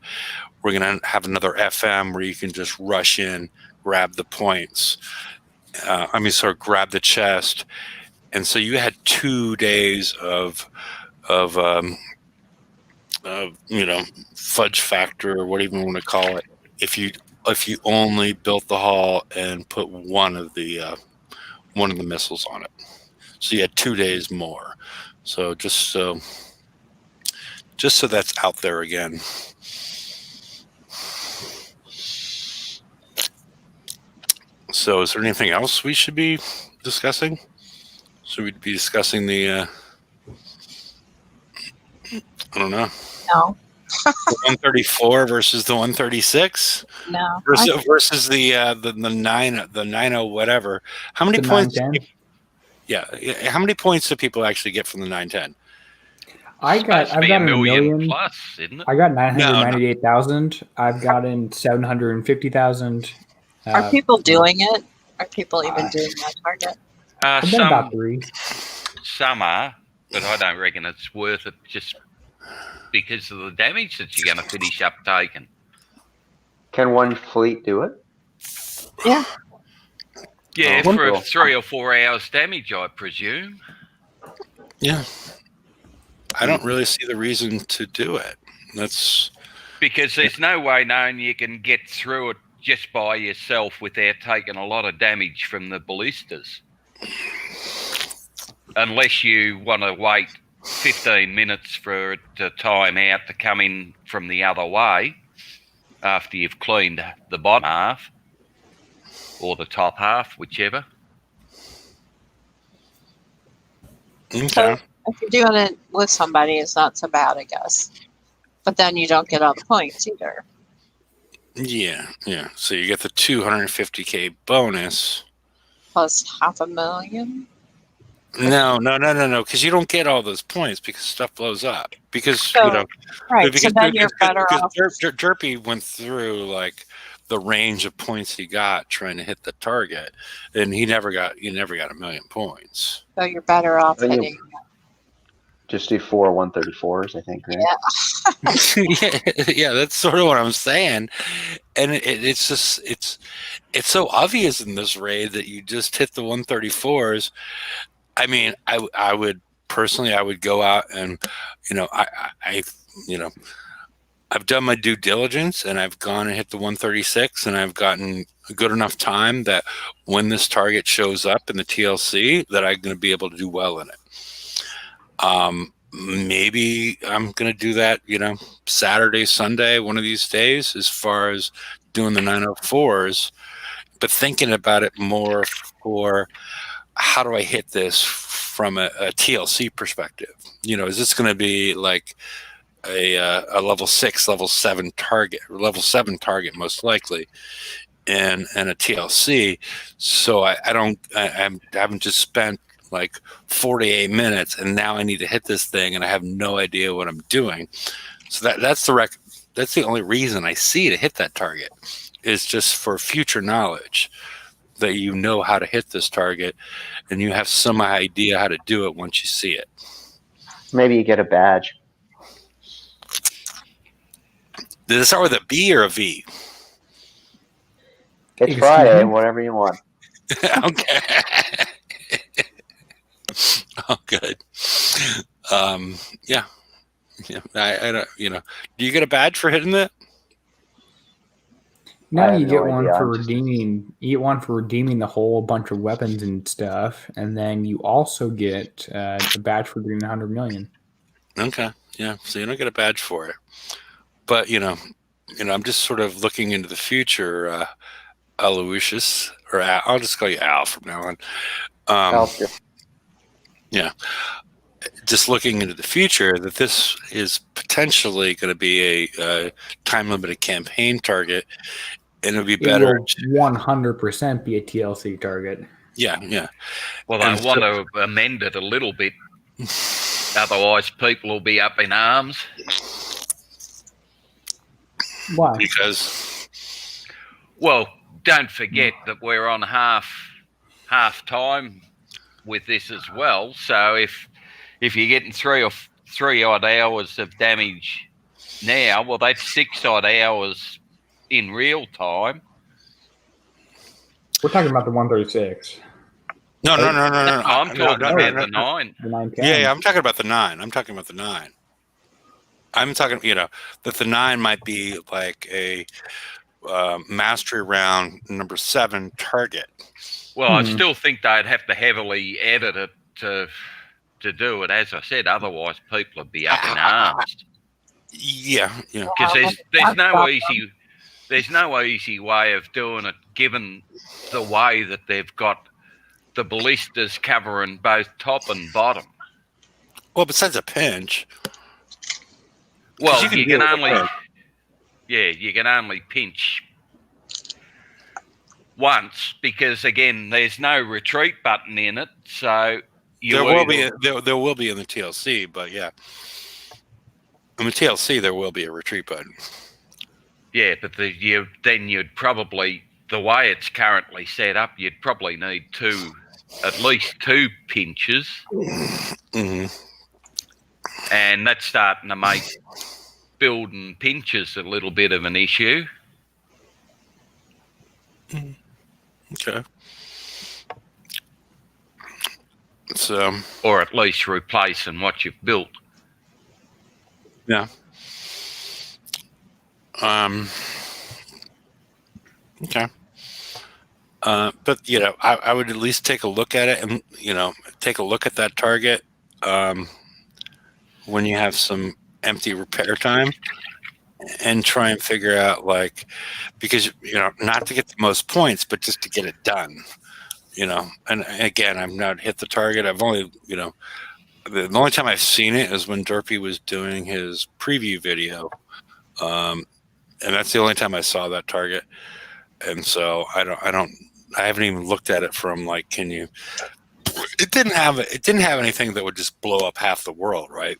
we're going to have another FM where you can just rush in, grab the points. Grab the chest. And so you had 2 days of fudge factor, or whatever you want to call it, if you only built the hall and put one of the missiles on it. So you had 2 days more. So just so that's out there again. So is there anything else we should be discussing? Should we be discussing the I don't know. No. The 134 versus the 136 No. versus the 90 whatever. How many The points? 910? Yeah. How many points do people actually get from the 910? I've Supposed to gotten be a million. plus, isn't it? I got 998,000. I've gotten 750,000. Are people doing it? Are people even doing that target? I've done about 3. Some are, but I don't reckon it's worth it just because of the damage that you're going to finish up taking. Can one fleet do it? Yeah. Yeah, Oh, for wonderful. 3 or 4 hours damage, I presume. Yeah. I don't really see the reason to do it. That's Because there's no way known you can get through it just by yourself without taking a lot of damage from the ballistas. Unless you want to wait 15 minutes for it to time out to come in from the other way after you've cleaned the bottom half or the top half, whichever. okay. If you're doing it with somebody, it's not so bad, I guess. But then you don't get all the points either. Yeah. So you get the 250K bonus. Plus 500,000. No, because you don't get all those points because stuff blows up. Because So, right. So then you're better off. Derpy went through like the range of points he got trying to hit the target, and he never got a million points. So you're better off Then you- hitting. Just do 4 134s, I think, right? yeah, that's sort of what I'm saying, and it's just it's so obvious in this raid that you just hit the 134s. I mean, I would personally, I would go out and I've done my due diligence and I've gone and hit the 136 and I've gotten a good enough time that when this target shows up in the TLC that I'm going to be able to do well in it. Maybe I'm going to do that, Saturday, Sunday, one of these days, as far as doing the 904s, but thinking about it more for how do I hit this from a TLC perspective? You know, is this going to be like a level 6, level 7 target, or level 7 target most likely, and a TLC? So I haven't just spent like 48 minutes and now I need to hit this thing and I have no idea what I'm doing. So that's the only reason I see to hit that target, is just for future knowledge, that you know how to hit this target and you have some idea how to do it once you see it. Maybe you get a badge. Did it start with a B or a V? It's Excuse Friday, me? whatever you want. Okay. Oh, good. Yeah. I don't, you know, do you get a badge for hitting that? Now have you no get one idea. for I'm just- redeeming. You get one for redeeming the whole bunch of weapons and stuff, and then you also get a badge for doing 100 million. Okay. Yeah. So you don't get a badge for it, but you know, I'm just sort of looking into the future, Aloysius, or Al, I'll just call you Al from now on. Alistair. Just looking into the future, that this is potentially going to be a time limited campaign target, and it would be better. It will 100% be a TLC target. Yeah. Well, And I want to amend it a little bit. Otherwise, people will be up in arms. Why? Because Well, don't forget that we're on half time with this as well. So if you're getting three odd hours of damage now, well, that's 6 odd hours in real time. We're talking about the 136. no. I'm talking about the 9. The 910. Yeah, I'm talking about the 9. I'm talking, you know, that the 9 might be like a mastery round number 7 target. Well, I still think they'd have to heavily edit it to do it. As I said, otherwise people would be up in arms. Yeah. Because there's no easy way of doing it, given the way that they've got the ballistas covering both top and bottom. Well, besides a pinch. Well, you can you do can it only, with you can only pinch once, because again, there's no retreat button in it, so There will be in the TLC, but yeah. In the TLC, there will be a retreat button. Yeah, but then you'd probably, the way it's currently set up, you'd probably need at least two pinches, Mm-hmm. and that's starting to make building pinches a little bit of an issue. Okay. So, Or at least replacing what you've built. yeah. Okay. But you know, I would at least take a look at it, and you know, take a look at that target when you have some empty repair time, and try and figure out, like, because you know, not to get the most points, but just to get it done. You know, and again, I've not hit the target. I've only, you know, the only time I've seen it is when Derpy was doing his preview video, and that's the only time I saw that target. And so I haven't even looked at it from, like, can you? It didn't have anything that would just blow up half the world, right?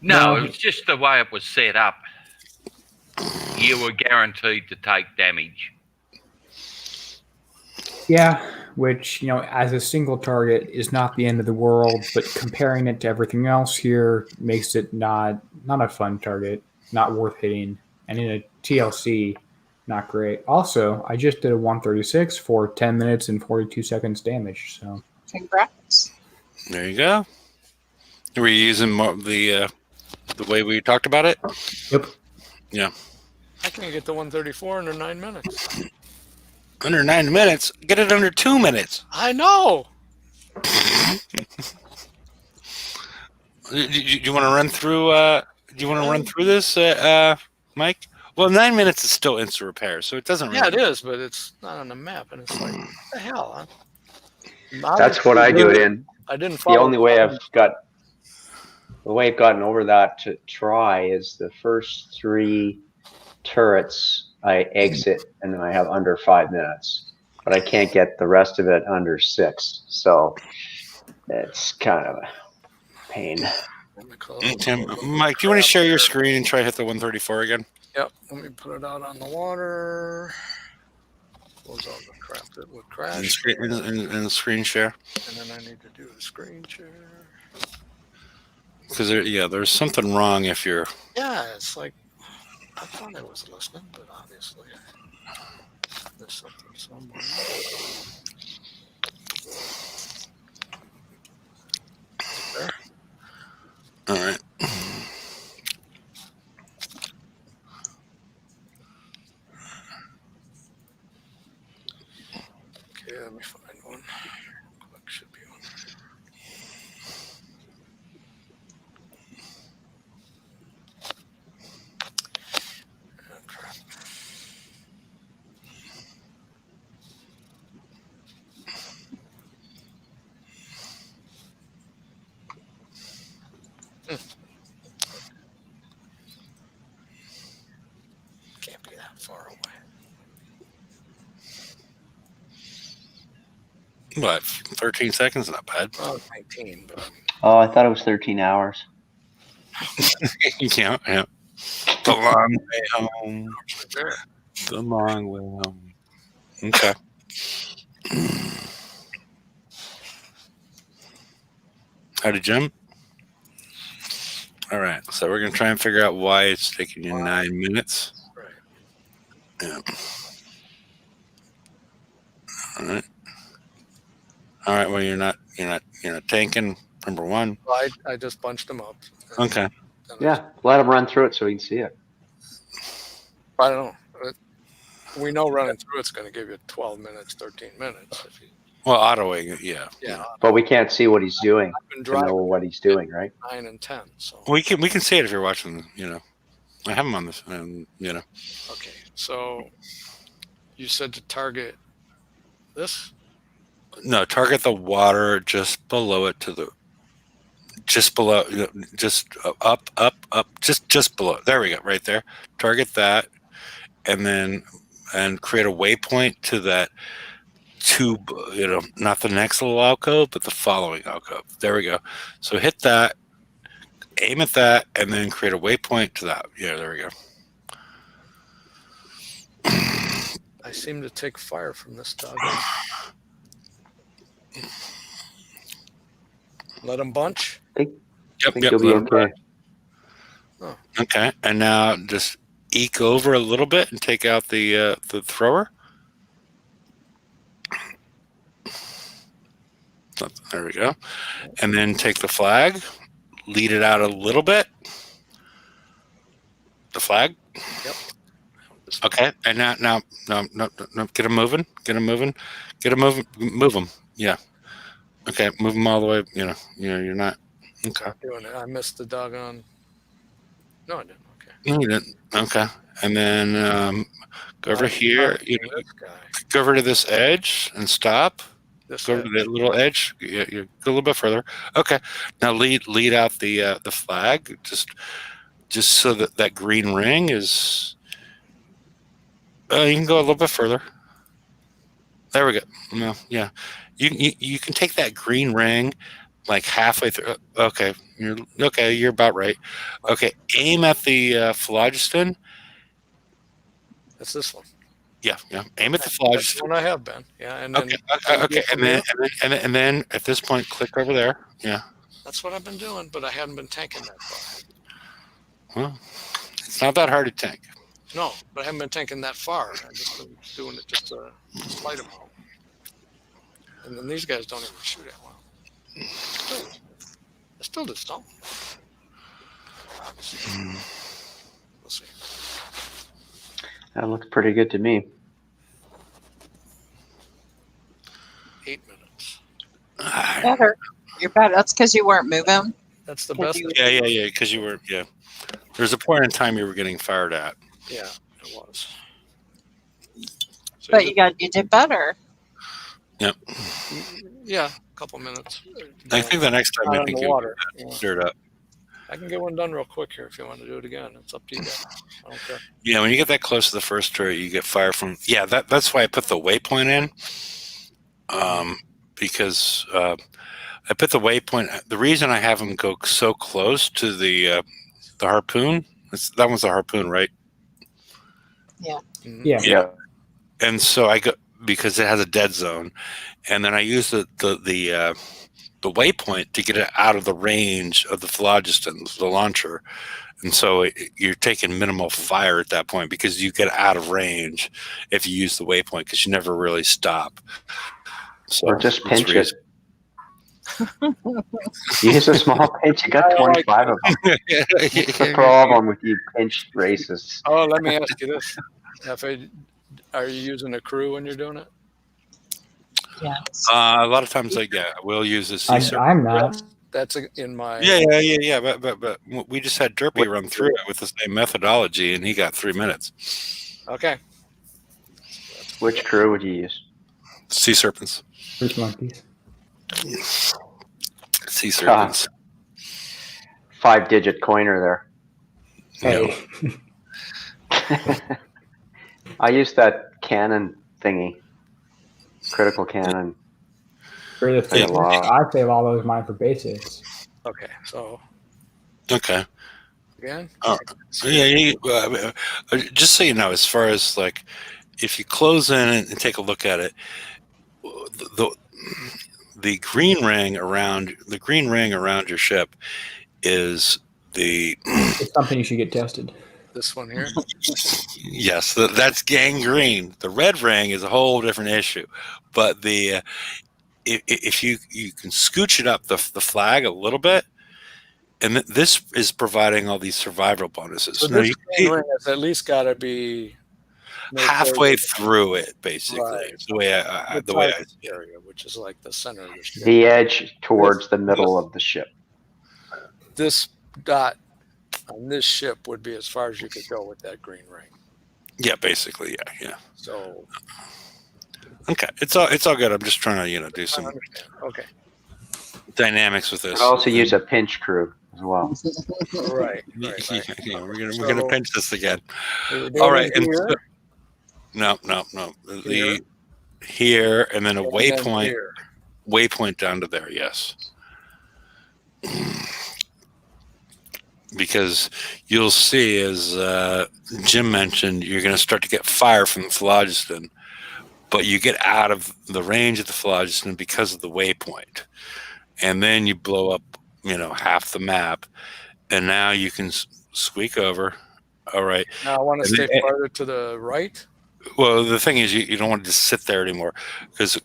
No, No. it was just the way it was set up. You were guaranteed to take damage. Yeah, which, you know, as a single target is not the end of the world, but comparing it to everything else here makes it not a fun target, not worth hitting. And in a TLC, not great. Also, I just did a 136 for 10 minutes and 42 seconds damage. So Congrats. There you go. Were you using the way we talked about it? Yep. Yeah. I can get the 134 under 9 minutes. Under 9 minutes. Get it under 2 minutes. I know. Do you want to run through? Do you want to run through this, Mike? Well, 9 minutes is still instant repair, so it doesn't. Yeah, Really it is, but it's not on the map, and it's like, what the hell? Huh? That's what I do it in. I didn't The follow. only way I've gotten over that to try is the first 3 turrets I exit and then I have under 5 minutes, but I can't get the rest of it under 6. So it's kind of a pain. Let me close. Tim, Mike, do you want to share your screen and try to hit the 134 again? Yep. Let me put it out on the water. Close all the crap that would And crash. screen, and screen share. And then I need to do a screen share. Because there's something wrong if you're. Yeah, it's like I thought I was listening, but obviously there's something somewhere. There. All right. Okay, let me find one. Click should be on. Oh, crap. Can't be that far away. What? 13 seconds? Not bad. Oh, 19, but Oh, I thought it was 13 hours. Yeah. The long way home. there. The long way home. Okay. How'd it jump? All right. So we're going to try and figure out why it's taking you 9 minutes. Right. Yeah. All right. All right. Well, you're not tanking. Number 1. Well, I just bunched them up. Okay. Yeah, let him run through it so we can see it. I don't know. We know running through it's going to give you 12 minutes, 13 minutes. If you, Well, autoing. Yeah. yeah, But we can't see what he's doing I've been to know driving what he's doing, right? 9 and 10. So We can see it if you're watching. I have them on this. okay. So you said to target this. No, target the water just below it just below, just up, just below. There we go, right there. Target that, and create a waypoint to that tube. Not the next little alcove, but the following alcove. There we go. So hit that, aim at that, and then create a waypoint to that. Yeah, there we go. I seem to take fire from this dog. Let them bunch. Yep, I think you'll be okay. Okay, and now just eke over a little bit and take out the thrower. There we go. And then take the flag, lead it out a little bit. The flag. Yep. Okay, and now, get them moving. Move them. Yeah. Okay, move them all the way. You're not. Okay. Doing it. I missed the doggone. No, I didn't. Okay. No, you didn't. Okay, and then go over here. This guy. Go over to this edge and stop. This Go over to that little edge. You go a little bit further. Okay. Now lead out the flag. Just so that green ring is. You can go a little bit further. There we go. No, yeah. You can take that green ring like halfway through. Okay. You're about right. Okay. Aim at the phlogiston. That's this one. Yeah. Aim at the That's phlogiston. one I have been. Yeah, and then Okay. And then at this point, click over there. Yeah. that's what I've been doing, but I hadn't been tanking that far. Well, it's not that hard to tank. No, but I haven't been tanking that far. I've just been doing it just a slight amount. And then these guys don't even shoot that well. I still just don't. We'll see. That looks pretty good to me. 8 minutes. Better. You're better. That's because you weren't moving. That's the Because best. you- Yeah. Because you were. Yeah. There's a point in time you were getting fired at. Yeah, it was. So But you did better. Yep. Yeah, a couple minutes. I think the next time Not I on think the you water. Yeah. stir it up. I can get one done real quick here if you want to do it again. It's up to you guys. I don't care. Yeah, when you get that close to the first turret, you get fire from. Yeah, that's why I put the waypoint in. Because I put the waypoint. The reason I have them go so close to the harpoon. That one's the harpoon, right? Mhm. Yeah. Yeah. And so I go because it has a dead zone, and then I use the waypoint to get it out of the range of the phlogiston, the launcher. And so you're taking minimal fire at that point because you get out of range if you use the waypoint because you never really stop. So Or just that's pinch the it. Use a small pinch. You got 25 of them. What's the reason. problem with you pinched racists? Oh, let me ask you this. Are you using a crew when you're doing it? Yes. A lot of times, we'll use a sea I'm not. That's in my. Yeah. But we just had Derpy run through it with the same methodology, and he got 3 minutes. Okay. Which crew would you use? Sea serpents. First monkeys. Sea serpents. 5-digit coiner there. Hey, I used that cannon thingy. Critical cannon. for the Yeah. first, I save all those mine for basics. Okay. So Okay. again. Just so you know, as far as like, if you close in and take a look at it, the green ring around your ship is the It's something you should get tested. This one here. yes, that's gangrene. The red ring is a whole different issue, but the if you can scooch it up the flag a little bit, and this is providing all these survival bonuses. So Now, this green ring has at least got to be halfway through it, basically. Right. It's the way I see it. area, which is like the center of the ship. The edge towards the middle of the ship. This dot on this ship would be as far as you could go with that green ring. Yeah, basically, yeah. So Okay, it's all good. I'm just trying to do I some understand. Okay. dynamics with this. Could also use a pinch crew as well. Right. Yeah, we're gonna pinch this again. Right. All right, and Here, no. Here and then a and then waypoint. here. Waypoint down to there, yes. Because you'll see, as Jim mentioned, you're going to start to get fire from the phlogiston, but you get out of the range of the phlogiston because of the waypoint, and then you blow up, half the map, and now you can squeak over. All right. Now I want to And stay then- farther to the right. Well, the thing is, you don't want to just sit there anymore because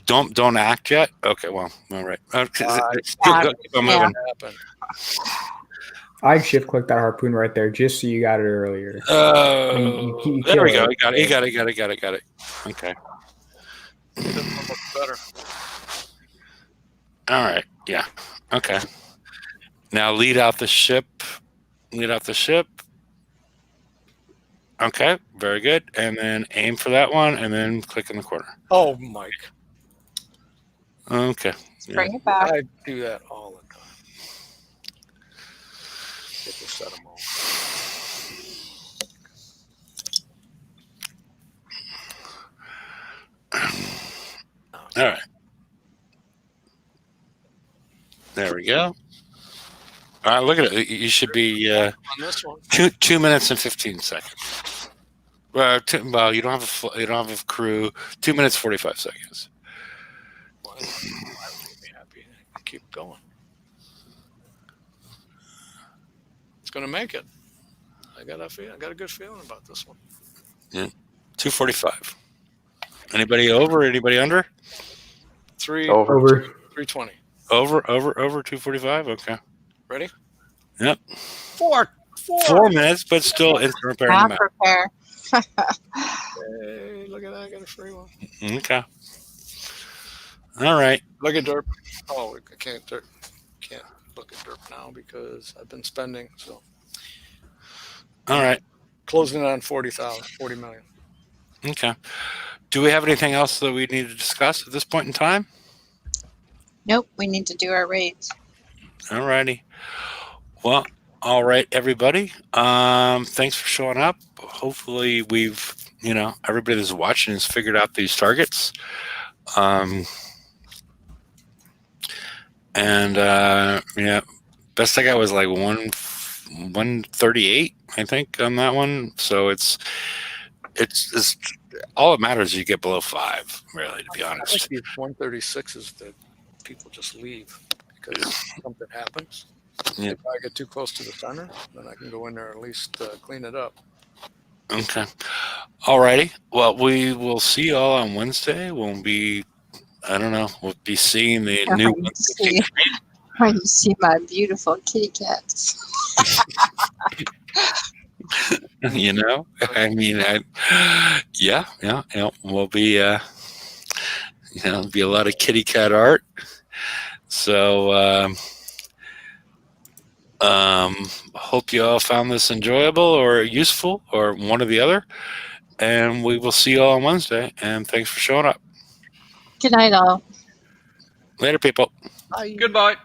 don't act yet. Okay, well, all right. Keep on moving. Happen. I'd shift click that harpoon right there just so you got it earlier. You There we kill go. it. You got it. Okay. This one looks better. All right. Yeah. Okay. Now lead out the ship. Okay. Very good. And then aim for that one, and then click in the corner. Oh, Mike. Okay. Bring it back. I do that all the time. Get to set them all. All right. There we go. All right. Look at it. You should be On this one. 2 minutes and 15 seconds. Well, you don't have a crew. 2 minutes 45 seconds. Why would you be happy? Keep going. It's gonna make it. I got a good feeling about this one. 2:45. Anybody over? Anybody under? Over. 320. Over 2:45. Okay. Ready? Yep. 4 4 minutes, but still instant repair in the Half map. repair. Hey, look at that! I got a free one. Okay. All right. Look at Derp. Oh, I can't look at Derp now because I've been spending. So All right. closing in on 40 million. Okay. Do we have anything else that we need to discuss at this point in time? Nope, we need to do our raids. Alrighty. Well, all right, everybody. Thanks for showing up. Hopefully we've, everybody that's watching has figured out these targets. Best I got was like 138, I think, on that one. So it's all that matters is you get below 5, really, to be I honest. think these 136 is that people just leave because something happens. Yeah. If I get too close to the center, then I can go in there and at least clean it up. Okay. Alrighty. Well, we will see y'all on Wednesday. We'll be seeing the new When you see- when you see my beautiful kitty cats. I mean, we'll be, be a lot of kitty cat art. So, hope you all found this enjoyable or useful or one or the other. And we will see you all on Wednesday. And thanks for showing up. Good night, all. Later, people. Bye. Goodbye.